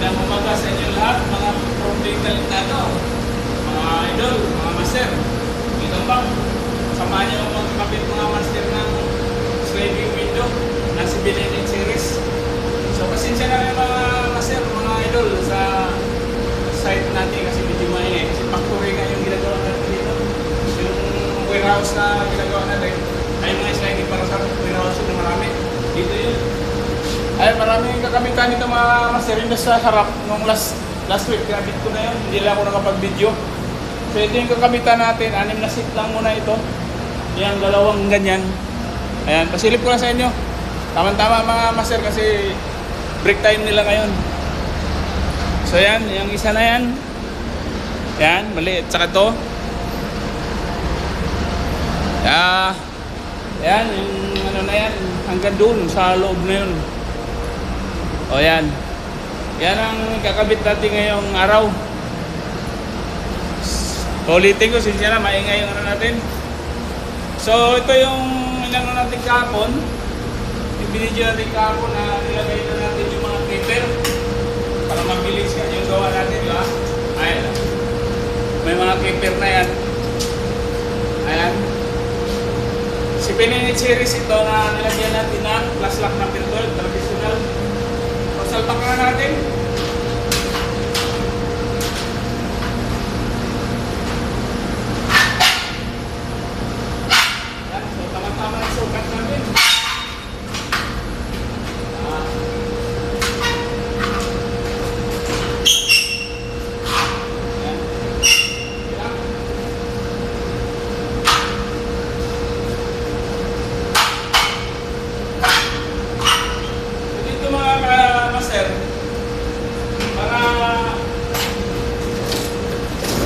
Magandang umaga sa inyo lahat, mga pro-play talentado, mga idol, mga master. Welcome back. Samahan niyo ang magkakapit mga master ng sliding window na si Benedict series. So pasensya na rin mga master, mga idol sa site natin kasi medyo maingay. Kasi factory nga yung ginagawa natin dito. Yung warehouse na ginagawa natin ay mga sliding para sa warehouse na marami. Dito yun. Ay, maraming kakamitan nito mga master. Yung sa harap nung last week, gamit ko na yun. Hindi lang ako nakapag-video. So ito yung kakamitan natin. 6 na seat lang muna ito. Yan, dalawang ganyan. Ayan, pasilip ko lang sa inyo. Tama-tama mga master kasi break time nila ngayon. So yan, yung isa na yan. Yan, maliit. Tsaka ito. Yan, yung ano na yan. Hanggang doon, sa loob na yun. O yan. Yan ang kakabit natin ngayong araw. Ulitin ko, sinsya na, maingay yung ano natin. So ito yung inano natin kahapon. Yung binidyo natin kahapon na nilagay na natin yung mga clipper para mabilis ka yung gawa natin, di ba? Ayan. May mga clipper na yan. Ayan. Si Benedict series ito na nilagyan natin ng plus lock number 12, traditional. Salpak na natin. Yan, so tama-tama ang sukat natin.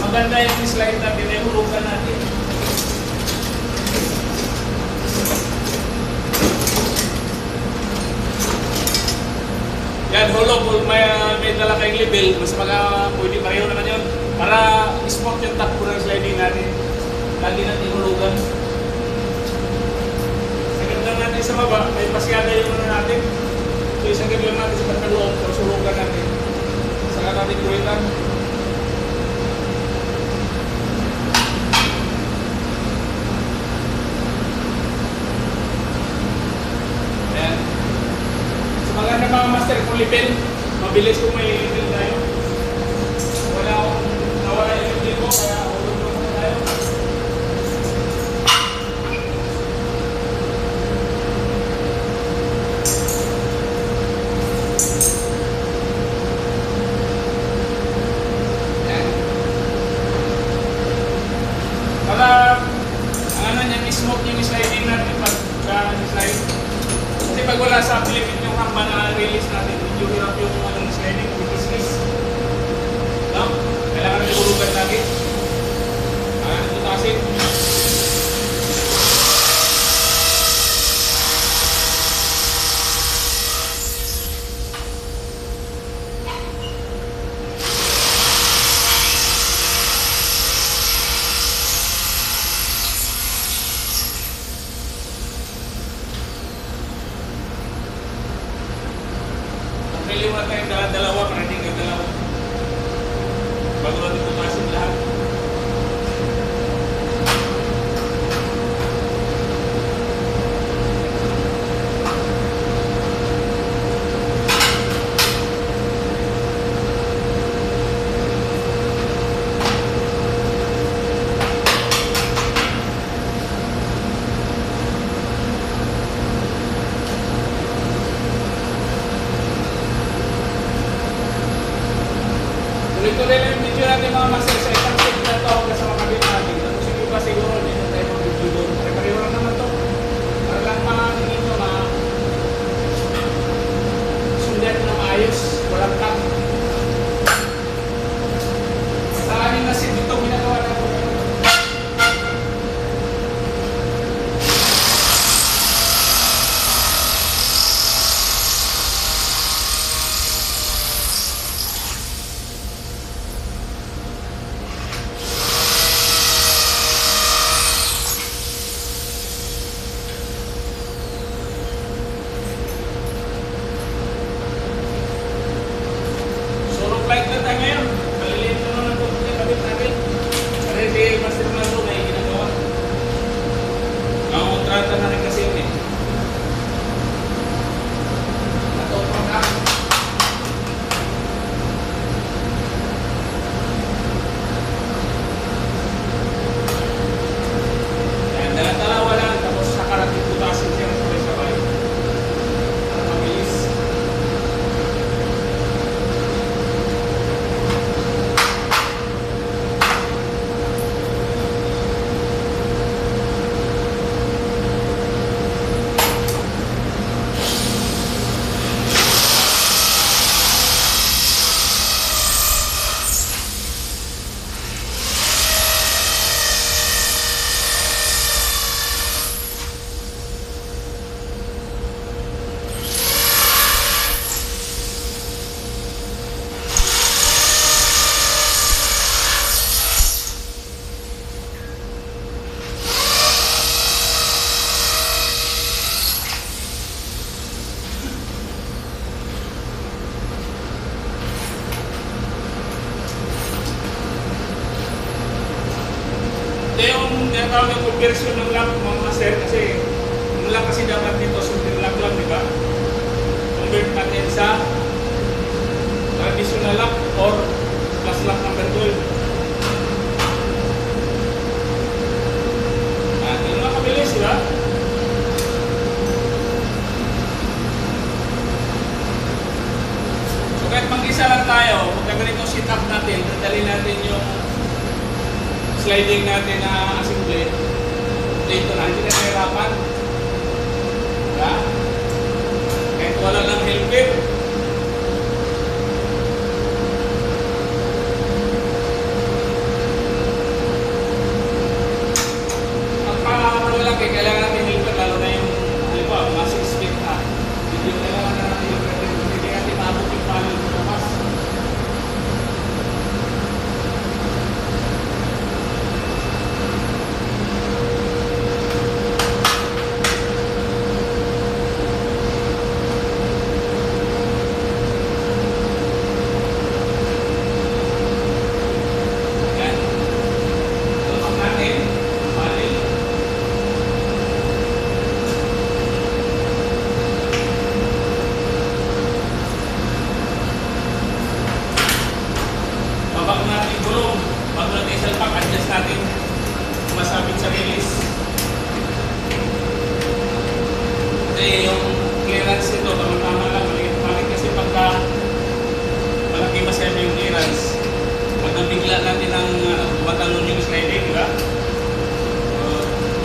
Maganda yung slide natin, ay hurugan natin. Yan, hulog, may dala kayong level, mas pwede pareho naman yun. Para spot yung takbo ng sliding natin. Lagi natin hulugan. Sagad lang natin sa baba, may pasyada yung ano natin. So isagad lang natin sa pagkaloob, tapos hulugan natin. Saka natin kuwitan. Maganda mga master kung lipin, mabilis kung may lipin tayo. Wala akong nawala yung lipin ko, kaya ulog na tayo. Yan. Para ang ano niyan, smoke yung sliding natin pag-slide. Kasi pag wala sa Philippine yung hamba na release natin, medyo hirap yung anong sliding with is. No? Kailangan natin hulugan lagi. Ito kasi. Pili mo na tayong dalawa para hindi kayo dalawa. Bago natin pumasin lahat. Tuloy-tuloy lang yung video natin mga master sa isang set na ito hanggang sa makabit natin. Tapos yung iba siguro, hindi na tayo mag-video doon. Pare-pareho lang naman ito. Para lang makakingin nyo na sundan na maayos. Walang tap. Sa anin na set ito, ginagawa na ito. Mag-try na tayo ngayon. Maliliit naman ang tubig na kabit natin. Kasi si Master Marlo may ginagawa. Nakakontrata na rin kasi yun eh. Natopang ka. Yan, dala-dalawa lang. Tapos sa karating tutasin siya ng sabay-sabay. Para mabilis. Ito yung tinatawag ng conversion ng lock mga master kasi yung lock kasi dapat dito super lock lang, di ba? Convert natin sa traditional lock or plus lock number 12. Yung mga kabilis, di ba? So kahit mag-isa lang tayo, pagka ganito sit up natin, dadali natin yung sliding natin na assembly dito na, hindi na nahirapan. Diba? Kahit wala lang helper. Pagka-malaki, kailangan natin helper, lalo na yung halimbawa, mga 6 feet na. Hindi kailangan natin helper, hindi natin maabot yung panel sa bukas. Bago natin yung gulong, bago natin isalpak, adjust natin masabit sa release. Kasi yung clearance nito, tama-tama lang, maliit kasi pagka malaki masyado yung clearance, pag nabigla natin ang matalon yung sliding, di ba?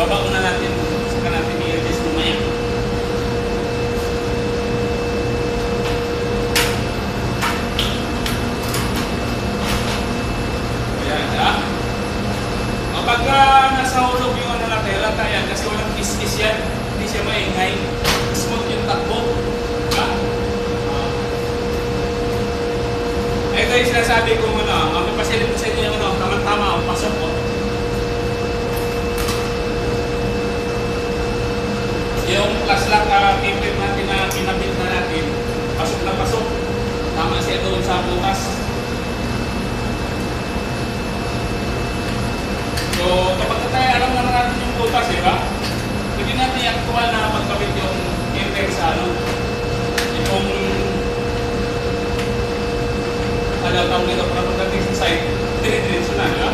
Babago na natin, saka natin i-adjust mamaya. Pagka nasa hulog yung ano natin, lata yan, kasi walang kiss-kiss yan, hindi siya maingay, smooth yung takbo. Diba? Ito yung sinasabi kong ano, mapasilip ko sa inyo yung ano, tama-tama, pasok ko. Yung plus lock taper natin na pinabit na natin, pasok na pasok. Tama siya doon sa bukas. So, kapag tayo alam na natin yung butas, diba? Pwede natin i-actual na magkabit yung enter sa ano. Yung tawag nito para pagdating sa site, dire-diretso na, diba?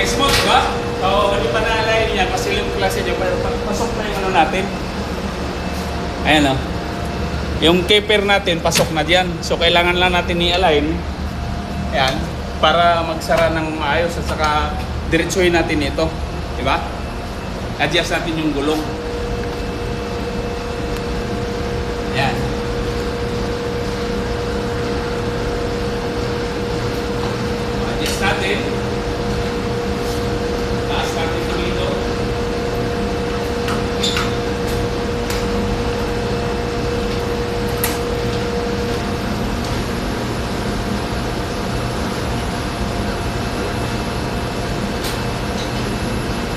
Smooth, diba? So, hindi pa na-align niya kasi yung klase niya, pero pasok na yung ano natin. Ayan o. Yung keeper natin, pasok na dyan. So, kailangan lang natin i-align. Ayan. Para magsara ng maayos at saka diretsuhin natin ito. Diba? Adjust natin yung gulong. Yan. Adjust natin. Taas natin ito dito.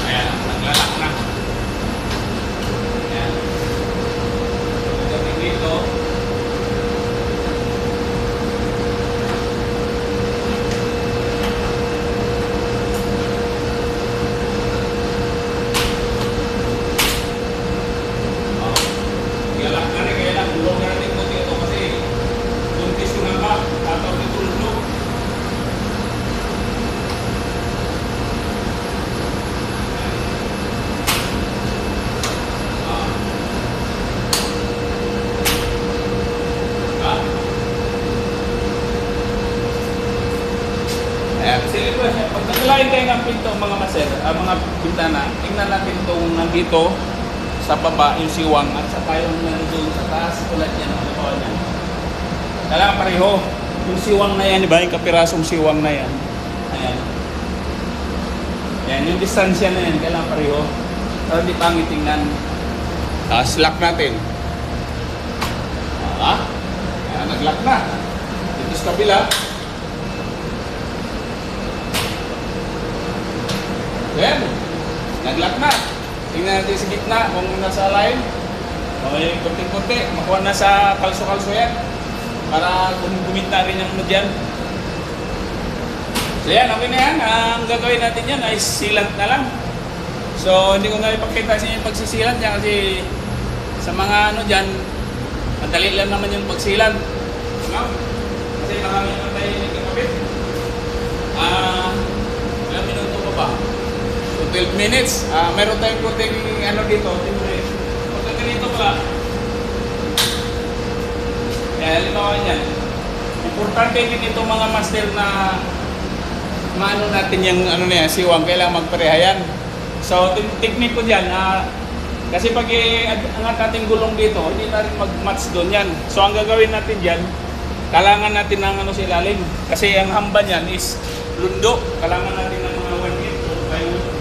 Ayan, naglalak na. Ayan. Pagdating dito. Galak na rin, kaya lang bulong na rin ko dito kasi buntis ko na ba, tataw dito lulo. Ayan, sige po, pag naglain kayo ng pinto mga maser, mga bintana, tingnan natin itong nandito sa baba, yung siwang at saka yung nandun sa taas, tulad yan, ang bawal yan. Kailangan pareho. Yung siwang na yan, diba? Yung kapirasong siwang na yan. Ayan. Ayan, yung distansya na yan, kailangan pareho. Pero di pangit tingnan. Slack natin. Ayan, nag-lock na. Dito sa kabila. Ayan, nag-lock na. Tingnan natin sa gitna kung nasa line. Okay, kunti-kunti. Makuha na sa kalso-kalso yan. Para gumit na rin yung ano dyan. So yan, okay na yan. Ang gagawin natin yan ay sealant na lang. So hindi ko nga ipakita sa inyo yung pagsisilant dyan kasi sa mga ano dyan, madali lang naman yung pagsilant. No? Kasi marami naman tayo nagkakabit. Ilang minuto pa ba? 12 minutes. Meron tayong kunting ano dito, 10 minutes. Pagka ganito pala, halimbawa yan. Importante din itong mga master na maano natin yung ano na yan, siwang, kailangan magparehayan. So, technique ko dyan, kasi pag angat natin gulong dito, hindi na rin mag-match doon yan. So, ang gagawin natin dyan, kailangan natin ng ano sa ilalim. Kasi ang hamba niyan is lundo. Kailangan natin ng mga 1 inch o 5.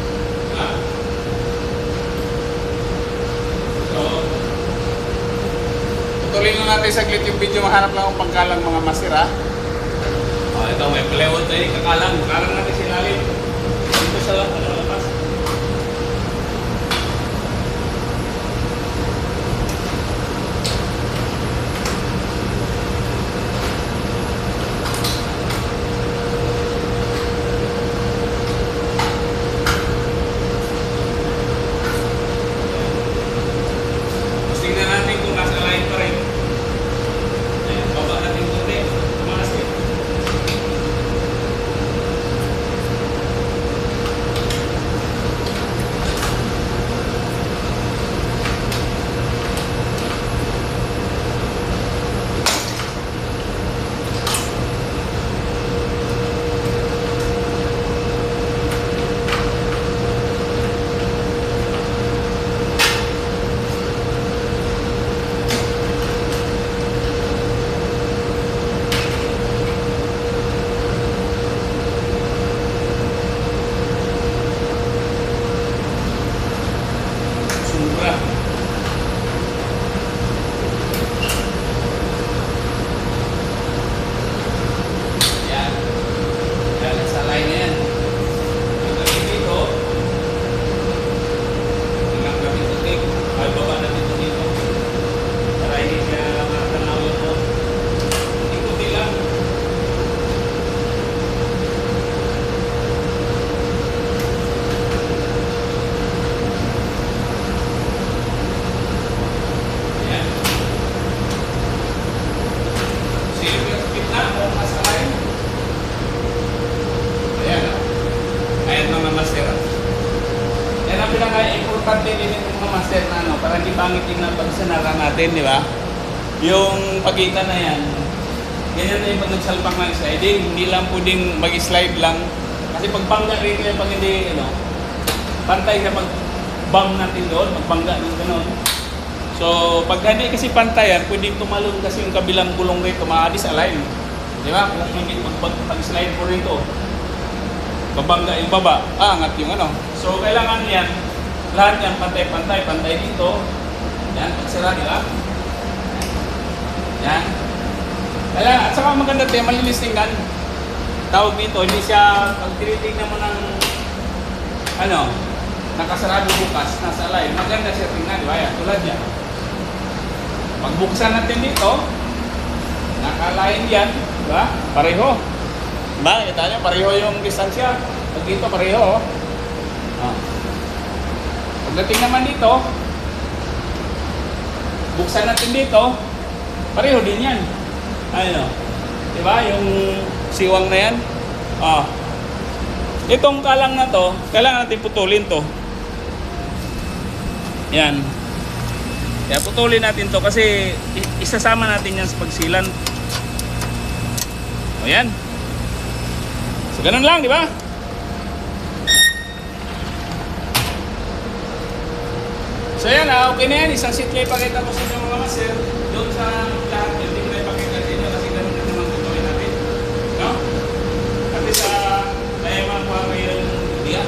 Tuloy na natin saglit yung video, mahanap lang ang pangkalang mga masira. Ito may plywood tayo, kakalang. Kakalang natin si ilalim. Dito sa labas. Tingnan natin kung nasa line pa rin. Ayan, baba natin kunti. Tumakas din. Sobra. Yan. Yan, nasa line na yan. Pagdating dito, tingnan kami tutik. Ay, baba natin ito dito. Para hindi siya matanawin po. Ikuti lang. Ayan. Silver gitna o nasa line. Ayan. Ayan mga master. Yan ang pinaka-importante din ng mga master na ano, para hindi pangit yung pagsanara natin, di ba? Yung pagitan na yan, ganyan na yung pag nagsalpak ng sliding, hindi lang pwedeng mag-slide lang. Kasi pag bangga rin kayo, pag hindi, pantay sa pag-bang natin doon, magbangga ng gano'n. So, pag hindi kasi pantayan, pwedeng tumalon kasi yung kabilang gulong rito, ma-disalign. Di ba? Kung hindi pag-slide po rito, babangga yung baba, angat yung ano. So, kailangan yan, lahat yan pantay-pantay, pantay dito. Yan, pagsara, di ba? Yan. Kailangan, at saka maganda tayo, malinis tingnan. Tawag dito, hindi siya, pag tinitignan mo ng, ano, nakasarado bukas, nasa line, maganda siya tingnan, di ba? Yan, tulad yan. Pagbuksan natin dito, naka-line yan, di ba? Pareho. Diba? Kita nyo, pareho yung distansya. Pag dito, pareho. Pagdating naman dito, buksan natin dito, pareho din yan. Ano? Diba? Yung siwang na yan. Itong kalang na to, kailangan natin putulin to. Yan. Kaya putulin natin to kasi isasama natin yan sa pagsilan. O yan. So ganun lang, di ba? So yan, okay na yan. Isang seat na ipakita ko sa inyo mga master. Doon sa lahat yun, hindi ko na ipakita sa inyo kasi ganun na naman tutuloy natin. No? Kasi sa layaman ko ang mayroon idea.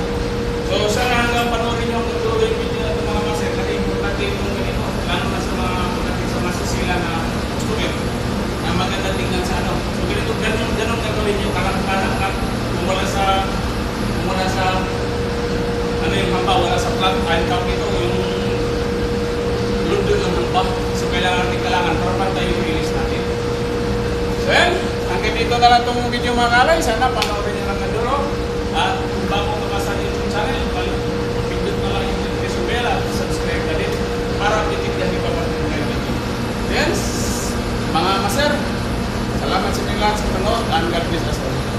So sana hanggang panoorin nyo ang tutuloy yung video na ito mga master. Kasi importante yung ganito. Lalo na sa mga masasila na student na maganda tingnan sa ano. So ganun gagawin nyo. Kanak-kanak wala sa ano yung hamba, wala sa flat iron cup ito yung lundo ng hamba. So kailangan para pantay yung release natin. So yan, hanggang dito na lang itong video mga kalay. Sana panoorin nyo lang na dulo. At kung bago makasa sa YouTube channel, pindot na lang yung notification bell at subscribe na din para titignan nyo pa mga video. Yes, mga maser, salamat sa inyong lahat sa panood and God bless us all.